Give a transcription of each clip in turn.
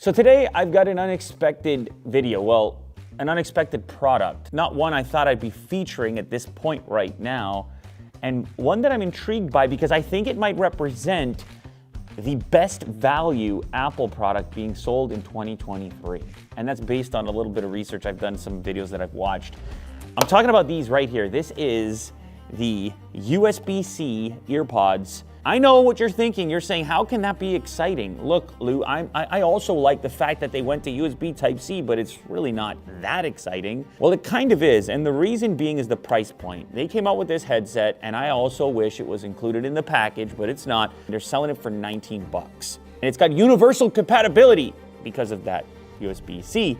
So today I've got an unexpected video, well, an unexpected product. Not one I thought I'd be featuring at this point right now, and one that I'm intrigued by because I think it might represent the best value Apple product being sold in 2023. And that's based on a little bit of research I've done, some videos that I've watched. I'm talking about these right here. This is the USB-C earpods. I know what you're thinking. You're saying, how can that be exciting? Look, Lou, I also like the fact that they went to USB Type-C, but it's really not that exciting. Well, it kind of is, and the reason being is the price point. They came out with this headset, and I also wish it was included in the package, but it's not. They're selling it for 19 bucks. And it's got universal compatibility because of that USB-C.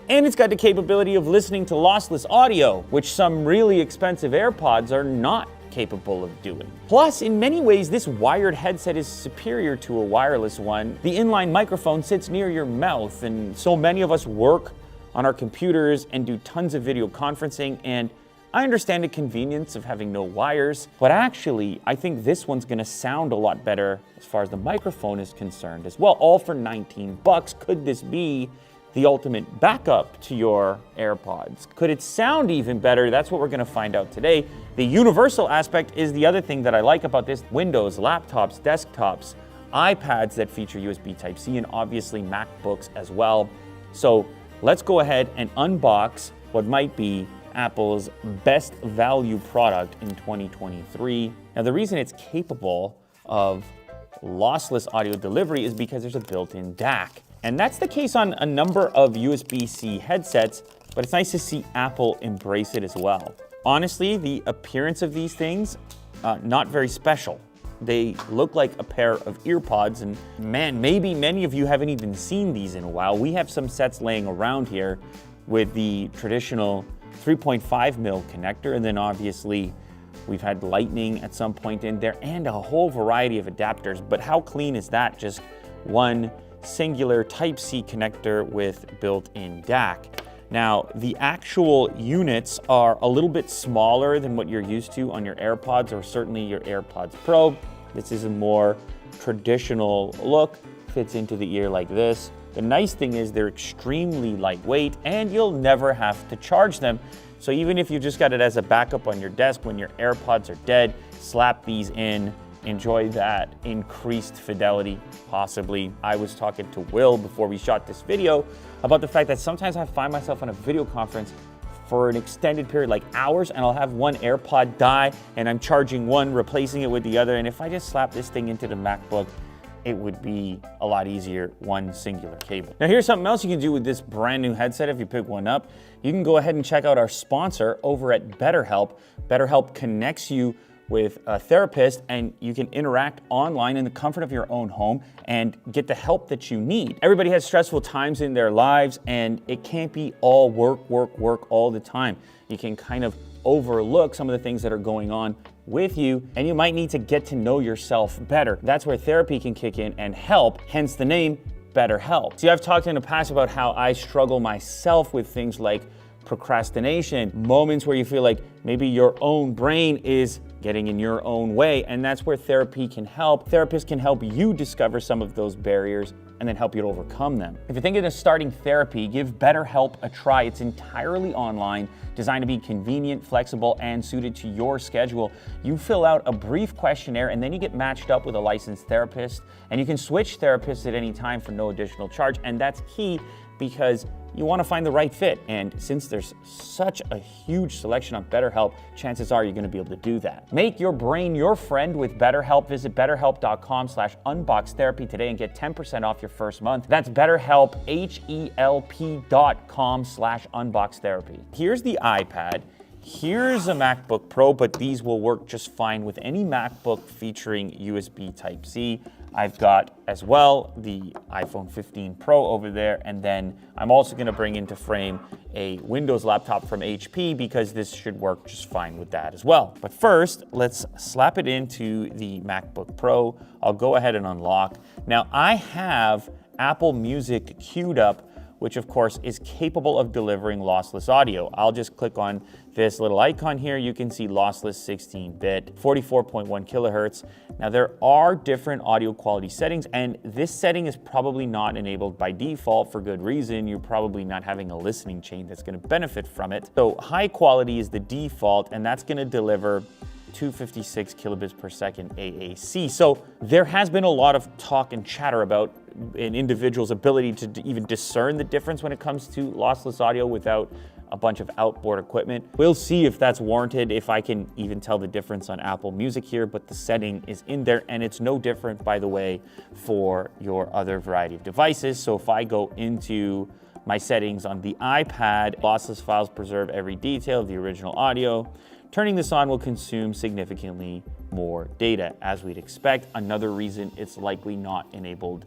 And it's got the capability of listening to lossless audio, which some really expensive AirPods are not capable of doing. Plus, in many ways, this wired headset is superior to a wireless one. The inline microphone sits near your mouth, and so many of us work on our computers and do tons of video conferencing, and I understand the convenience of having no wires, but actually, I think this one's gonna sound a lot better as far as the microphone is concerned as well, all for 19 bucks. Could this be the ultimate backup to your AirPods? Could it sound even better? That's what we're gonna find out today. The universal aspect is the other thing that I like about this. Windows, laptops, desktops, iPads that feature USB Type-C, and obviously MacBooks as well. So let's go ahead and unbox what might be Apple's best value product in 2023. Now, the reason it's capable of lossless audio delivery is because there's a built-in DAC. And that's the case on a number of USB-C headsets, but it's nice to see Apple embrace it as well. Honestly, the appearance of these things, not very special. They look like a pair of earpods, and man, maybe many of you haven't even seen these in a while. We have some sets laying around here with the traditional 3.5 mil connector, and then obviously we've had Lightning at some point in there, and a whole variety of adapters. But how clean is that? Just one singular Type-C connector with built-in DAC. Now, the actual units are a little bit smaller than what you're used to on your AirPods or certainly your AirPods Pro. This is a more traditional look, fits into the ear like this. The nice thing is they're extremely lightweight and you'll never have to charge them. So even if you just got it as a backup on your desk when your AirPods are dead, slap these in. Enjoy that increased fidelity, possibly. I was talking to Will before we shot this video about the fact that sometimes I find myself on a video conference for an extended period, like hours, and I'll have one AirPod die and I'm charging one, replacing it with the other. And if I just slap this thing into the MacBook, it would be a lot easier, one singular cable. Now here's something else you can do with this brand new headset if you pick one up. You can go ahead and check out our sponsor over at BetterHelp. BetterHelp connects you with a therapist, and you can interact online in the comfort of your own home and get the help that you need. Everybody has stressful times in their lives, and it can't be all work, work, work all the time. You can kind of overlook some of the things that are going on with you, and you might need to get to know yourself better. That's where therapy can kick in and help, hence the name BetterHelp. See, I've talked in the past about how I struggle myself with things like procrastination, moments where you feel like maybe your own brain is getting in your own way, and that's where therapy can help. Therapists can help you discover some of those barriers and then help you to overcome them. If you're thinking of starting therapy, give BetterHelp a try. It's entirely online, designed to be convenient, flexible, and suited to your schedule. You fill out a brief questionnaire and then you get matched up with a licensed therapist, and you can switch therapists at any time for no additional charge, and that's key because you want to find the right fit. And since there's such a huge selection on BetterHelp, chances are you're going to be able to do that. Make your brain your friend with BetterHelp. Visit BetterHelp.com/unboxtherapy today and get 10% off your first month. That's BetterHelp, HELP.com/unboxtherapy. Here's the iPad. Here's a MacBook Pro, but these will work just fine with any MacBook featuring USB Type-C. I've got as well the iPhone 15 Pro over there, and then I'm also going to bring into frame a Windows laptop from HP because this should work just fine with that as well. But first, let's slap it into the MacBook Pro. I'll go ahead and unlock. Now, I have Apple Music queued up which of course is capable of delivering lossless audio. I'll just click on this little icon here. You can see lossless 16-bit, 44.1 kilohertz. Now there are different audio quality settings, and this setting is probably not enabled by default for good reason. You're probably not having a listening chain that's gonna benefit from it. So high quality is the default, and that's gonna deliver 256 kilobits per second AAC. So there has been a lot of talk and chatter about an individual's ability to even discern the difference when it comes to lossless audio without a bunch of outboard equipment. We'll see if that's warranted, if I can even tell the difference on Apple Music here, but the setting is in there, and it's no different, by the way, for your other variety of devices. So if I go into my settings on the iPad, lossless files preserve every detail of the original audio. Turning this on will consume significantly more data, as we'd expect. Another reason it's likely not enabled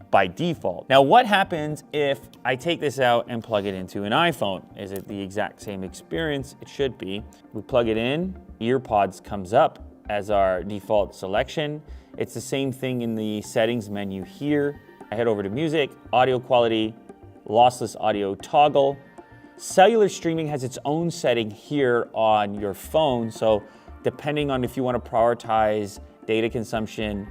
by default. Now, what happens if I take this out and plug it into an iPhone? Is it the exact same experience? It should be. We plug it in, EarPods comes up as our default selection. It's the same thing in the settings menu here. I head over to music, audio quality, lossless audio toggle. Cellular streaming has its own setting here on your phone, so depending on if you want to prioritize data consumption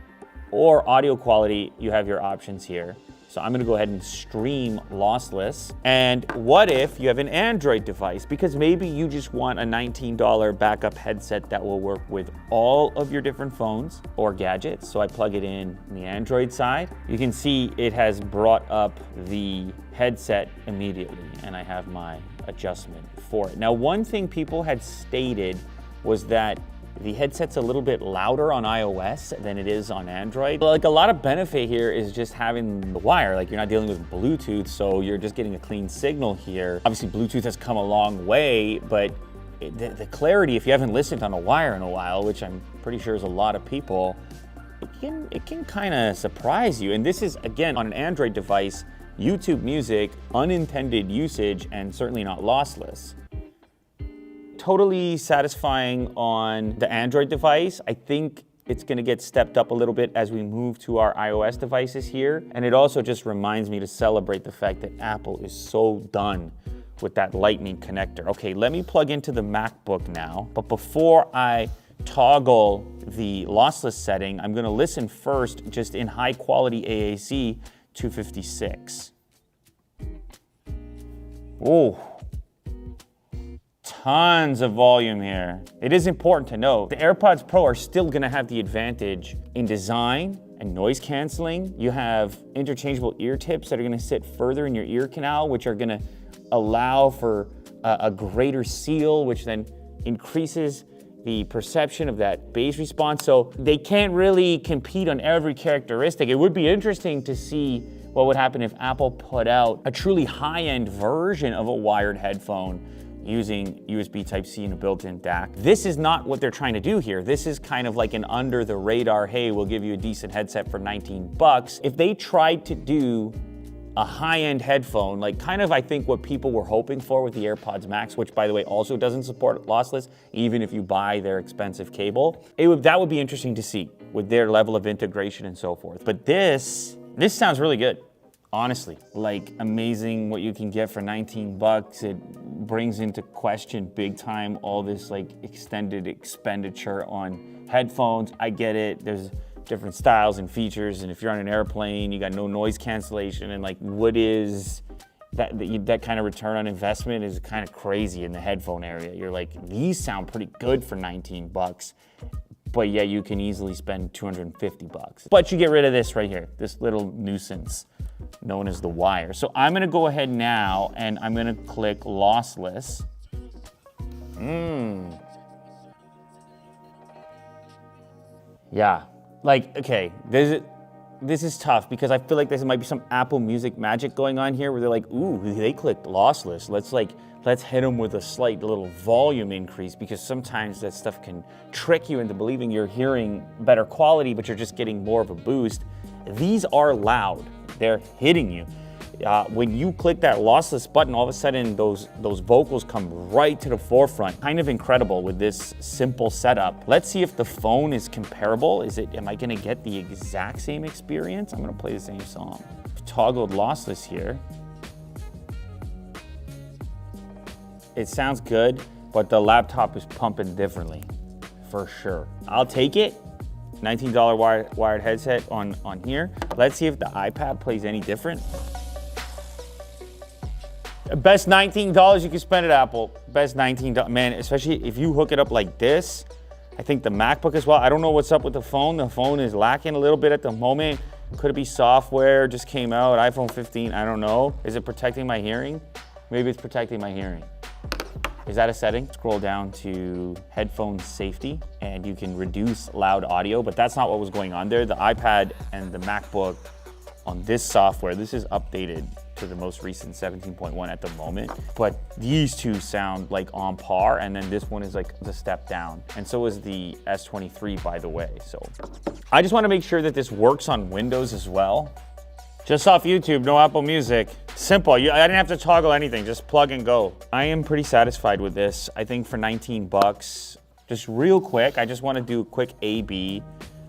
or audio quality, you have your options here. So I'm gonna go ahead and stream lossless. And what if you have an Android device? Because maybe you just want a $19 backup headset that will work with all of your different phones or gadgets. So I plug it in the Android side. You can see it has brought up the headset immediately, and I have my adjustment for it. Now, one thing people had stated was that the headset's a little bit louder on iOS than it is on Android. Like, a lot of benefit here is just having the wire. Like, you're not dealing with Bluetooth, so you're just getting a clean signal here. Obviously, Bluetooth has come a long way, but the clarity, if you haven't listened on a wire in a while, which I'm pretty sure is a lot of people, it can kind of surprise you. And this is, again, on an Android device, YouTube Music, unintended usage, and certainly not lossless. Totally satisfying on the Android device. I think it's gonna get stepped up a little bit as we move to our iOS devices here. And it also just reminds me to celebrate the fact that Apple is so done with that Lightning connector. Okay, let me plug into the MacBook now. But before I toggle the lossless setting, I'm gonna listen first just in high quality AAC 256. Oh. Tons of volume here. It is important to note, the AirPods Pro are still gonna have the advantage in design and noise canceling. You have interchangeable ear tips that are gonna sit further in your ear canal, which are gonna allow for a greater seal, which then increases the perception of that bass response. So they can't really compete on every characteristic. It would be interesting to see what would happen if Apple put out a truly high-end version of a wired headphone using USB Type-C and a built-in DAC. This is not what they're trying to do here. This is kind of like an under the radar, hey, we'll give you a decent headset for 19 bucks. If they tried to do a high-end headphone, like kind of I think what people were hoping for with the AirPods Max, which by the way also doesn't support lossless, even if you buy their expensive cable, that would be interesting to see with their level of integration and so forth. But this sounds really good. Honestly, like amazing what you can get for 19 bucks. It brings into question big time all this like extended expenditure on headphones. I get it, there's different styles and features, and if you're on an airplane, you got no noise cancellation, and like what is that kind of return on investment is kind of crazy in the headphone area. You're like, these sound pretty good for 19 bucks. But yeah, you can easily spend 250 bucks. But you get rid of this right here, this little nuisance known as the wire. So I'm gonna go ahead now and I'm gonna click lossless. Yeah, like, okay, this is tough because I feel like there might be some Apple Music magic going on here where they're like, ooh, they clicked lossless. Let's hit them with a slight little volume increase, because sometimes that stuff can trick you into believing you're hearing better quality, but you're just getting more of a boost. These are loud, they're hitting you. When you click that lossless button, all of a sudden those vocals come right to the forefront. Kind of incredible with this simple setup. Let's see if the phone is comparable. Am I gonna get the exact same experience? I'm gonna play the same song. I've toggled lossless here. it sounds good, but the laptop is pumping differently, for sure. I'll take it. $19 wired headset on here. Let's see if the iPad plays any different. Best $19 you can spend at Apple. Best $19, man, especially if you hook it up like this. I think the MacBook as well. I don't know what's up with the phone. The phone is lacking a little bit at the moment. Could it be software just came out, iPhone 15, I don't know. Is it protecting my hearing? Maybe it's protecting my hearing. Is that a setting? Scroll down to headphone safety and you can reduce loud audio, but that's not what was going on there. The iPad and the MacBook on this software, this is updated to the most recent 17.1 at the moment, but these two sound like on par, and then this one is like the step down. And so is the S23, by the way. So I just want to make sure that this works on Windows as well. Just off YouTube, no Apple Music. Simple, I didn't have to toggle anything, just plug and go. I am pretty satisfied with this. I think for 19 bucks, just real quick, I just want to do a quick A/B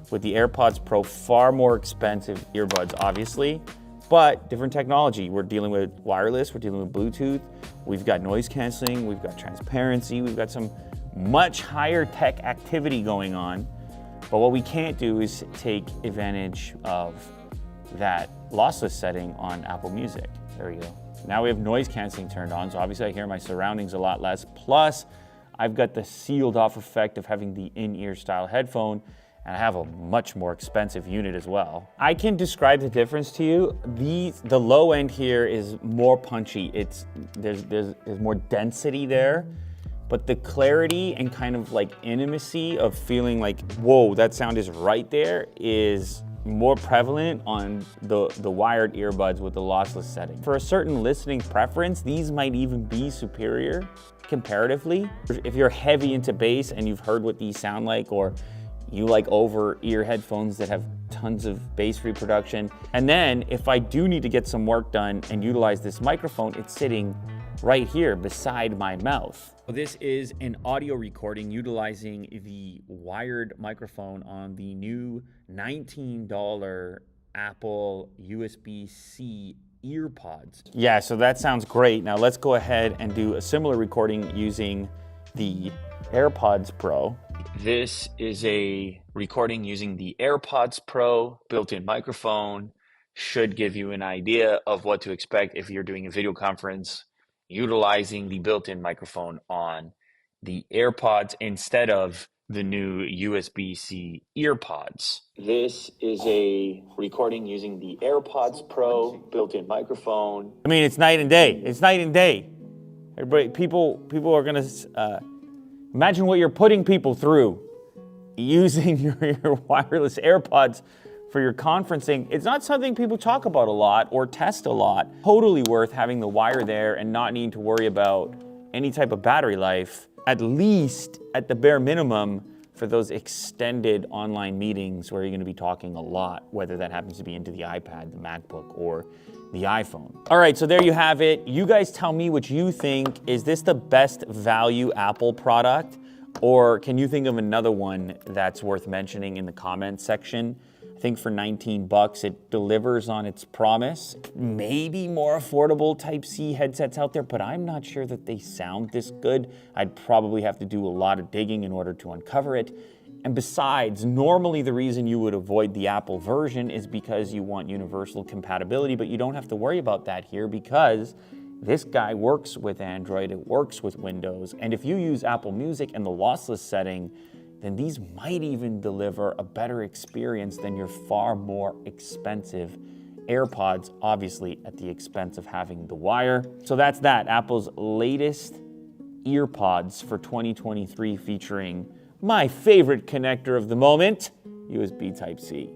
with the AirPods Pro, far more expensive earbuds, obviously, but different technology. We're dealing with wireless, we're dealing with Bluetooth, we've got noise canceling, we've got transparency, we've got some much higher tech activity going on. But what we can't do is take advantage of that lossless setting on Apple Music. There we go. Now we have noise canceling turned on, so obviously I hear my surroundings a lot less. Plus, I've got the sealed off effect of having the in-ear style headphone, and I have a much more expensive unit as well. I can describe the difference to you. The low end here is more punchy. There's more density there, but the clarity and kind of like intimacy of feeling like, whoa, that sound is right there is more prevalent on the wired earbuds with the lossless setting. For a certain listening preference, these might even be superior comparatively. If you're heavy into bass and you've heard what these sound like, or you like over-ear headphones that have tons of bass reproduction. And then if I do need to get some work done and utilize this microphone, it's sitting right here beside my mouth. This is an audio recording utilizing the wired microphone on the new $19 Apple USB-C earpods. Yeah, so that sounds great. Now let's go ahead and do a similar recording using the AirPods Pro. This is a recording using the AirPods Pro built-in microphone. Should give you an idea of what to expect if you're doing a video conference utilizing the built-in microphone on the AirPods instead of the new USB-C earpods. This is a recording using the AirPods Pro built-in microphone. I mean, it's night and day. It's night and day. Everybody, people are gonna imagine what you're putting people through using your wireless AirPods for your conferencing. It's not something people talk about a lot or test a lot. Totally worth having the wire there and not needing to worry about any type of battery life, at least at the bare minimum for those extended online meetings where you're gonna be talking a lot, whether that happens to be into the iPad, the MacBook, or the iPhone. All right, so there you have it. You guys tell me what you think. Is this the best value Apple product? Or can you think of another one that's worth mentioning in the comments section? I think for 19 bucks, it delivers on its promise. Maybe more affordable Type-C headsets out there, but I'm not sure that they sound this good. I'd probably have to do a lot of digging in order to uncover it. And besides, normally the reason you would avoid the Apple version is because you want universal compatibility, but you don't have to worry about that here because this guy works with Android, it works with Windows, and if you use Apple Music and the lossless setting, then these might even deliver a better experience than your far more expensive AirPods, obviously at the expense of having the wire. So that's that, Apple's latest earpods for 2023 featuring my favorite connector of the moment, USB Type-C.